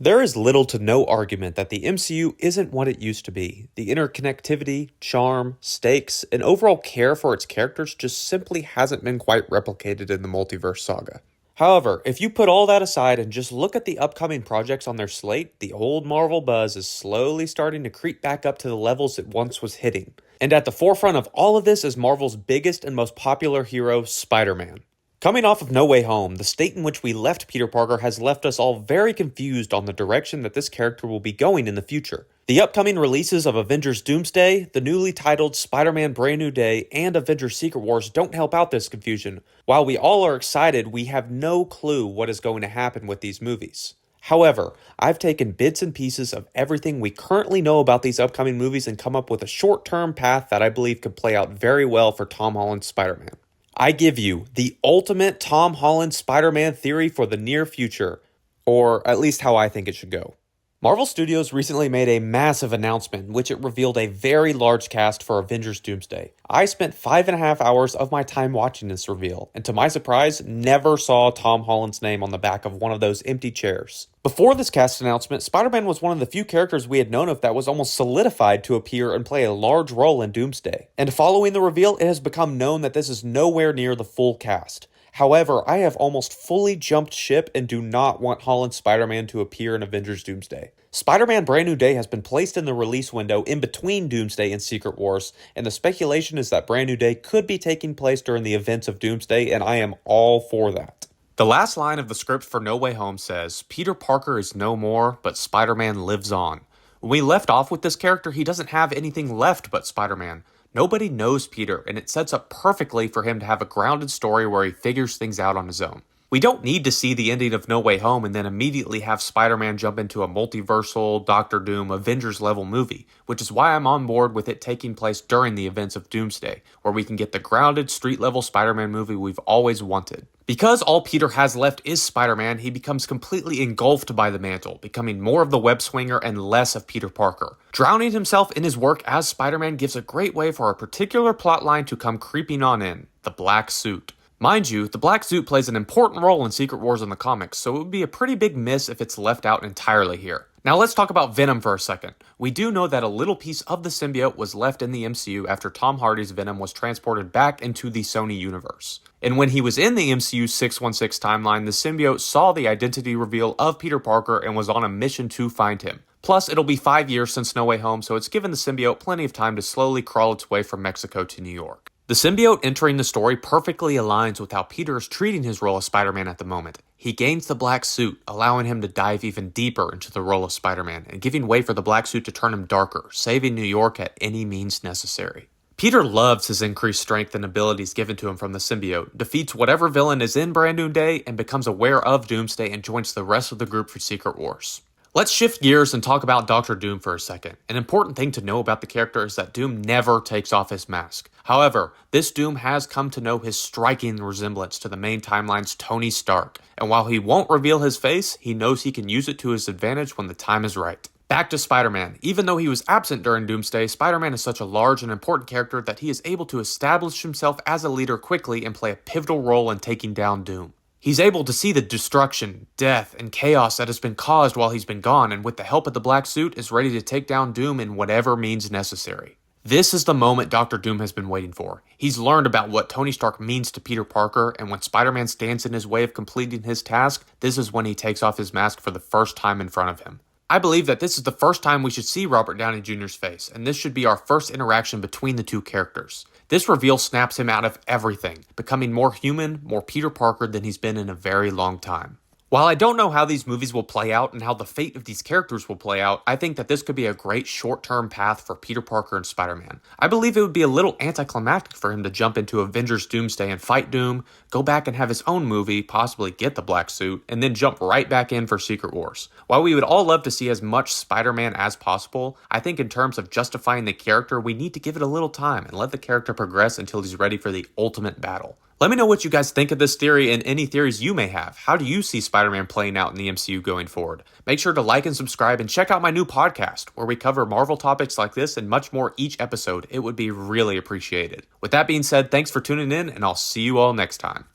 There is little to no argument that the MCU isn't what it used to be. The interconnectivity, charm, stakes, and overall care for its characters just simply hasn't been quite replicated in the multiverse saga. However, if you put all that aside and just look at the upcoming projects on their slate, the old Marvel buzz is slowly starting to creep back up to the levels it once was hitting. And at the forefront of all of this is Marvel's biggest and most popular hero, Spider-Man. Coming off of No Way Home, the state in which we left Peter Parker has left us all very confused on the direction that this character will be going in the future. The upcoming releases of Avengers Doomsday, the newly titled Spider-Man Brand New Day, and Avengers Secret Wars don't help out this confusion. While we all are excited, we have no clue what is going to happen with these movies. However, I've taken bits and pieces of everything we currently know about these upcoming movies and come up with a short-term path that I believe could play out very well for Tom Holland's Spider-Man. I give you the ultimate Tom Holland Spider-Man theory for the near future, or at least how I think it should go. Marvel Studios recently made a massive announcement in which it revealed a very large cast for Avengers Doomsday. I spent 5.5 hours of my time watching this reveal, and to my surprise, never saw Tom Holland's name on the back of one of those empty chairs. Before this cast announcement, Spider-Man was one of the few characters we had known of that was almost solidified to appear and play a large role in Doomsday. And following the reveal, it has become known that this is nowhere near the full cast. However, I have almost fully jumped ship and do not want Holland's Spider-Man to appear in Avengers Doomsday. Spider-Man Brand New Day has been placed in the release window in between Doomsday and Secret Wars, and the speculation is that Brand New Day could be taking place during the events of Doomsday, and I am all for that. The last line of the script for No Way Home says, "Peter Parker is no more, but Spider-Man lives on." When we left off with this character, he doesn't have anything left but Spider-Man. Nobody knows Peter, and it sets up perfectly for him to have a grounded story where he figures things out on his own. We don't need to see the ending of No Way Home and then immediately have Spider-Man jump into a multiversal, Doctor Doom, Avengers-level movie, which is why I'm on board with it taking place during the events of Doomsday, where we can get the grounded, street-level Spider-Man movie we've always wanted. Because all Peter has left is Spider-Man, he becomes completely engulfed by the mantle, becoming more of the web-swinger and less of Peter Parker. Drowning himself in his work as Spider-Man gives a great way for a particular plotline to come creeping on in, the black suit. Mind you, the black suit plays an important role in Secret Wars in the comics, so it would be a pretty big miss if it's left out entirely here. Now let's talk about Venom for a second. We do know that a little piece of the symbiote was left in the MCU after Tom Hardy's Venom was transported back into the Sony universe. And when he was in the MCU 616 timeline, the symbiote saw the identity reveal of Peter Parker and was on a mission to find him. Plus, it'll be 5 years since No Way Home, so it's given the symbiote plenty of time to slowly crawl its way from Mexico to New York. The symbiote entering the story perfectly aligns with how Peter is treating his role as Spider-Man at the moment. He gains the black suit, allowing him to dive even deeper into the role of Spider-Man, and giving way for the black suit to turn him darker, saving New York at any means necessary. Peter loves his increased strength and abilities given to him from the symbiote, defeats whatever villain is in Brand New Day, and becomes aware of Doomsday and joins the rest of the group for Secret Wars. Let's shift gears and talk about Dr. Doom for a second. An important thing to know about the character is that Doom never takes off his mask. However, this Doom has come to know his striking resemblance to the main timeline's Tony Stark, and while he won't reveal his face, he knows he can use it to his advantage when the time is right. Back to Spider-Man. Even though he was absent during Doomsday, Spider-Man is such a large and important character that he is able to establish himself as a leader quickly and play a pivotal role in taking down Doom. He's able to see the destruction, death, and chaos that has been caused while he's been gone, and with the help of the black suit is ready to take down Doom in whatever means necessary. This is the moment Dr. Doom has been waiting for. He's learned about what Tony Stark means to Peter Parker, and when Spider-Man stands in his way of completing his task, this is when he takes off his mask for the first time in front of him. I believe that this is the first time we should see Robert Downey Jr.'s face, and this should be our first interaction between the two characters. This reveal snaps him out of everything, becoming more human, more Peter Parker than he's been in a very long time. While I don't know how these movies will play out and how the fate of these characters will play out, I think that this could be a great short-term path for Peter Parker and Spider-Man. I believe it would be a little anticlimactic for him to jump into Avengers Doomsday and fight Doom, go back and have his own movie, possibly get the black suit, and then jump right back in for Secret Wars. While we would all love to see as much Spider-Man as possible, I think in terms of justifying the character, we need to give it a little time and let the character progress until he's ready for the ultimate battle. Let me know what you guys think of this theory and any theories you may have. How do you see Spider-Man playing out in the MCU going forward? Make sure to like and subscribe and check out my new podcast where we cover Marvel topics like this and much more each episode. It would be really appreciated. With that being said, thanks for tuning in and I'll see you all next time.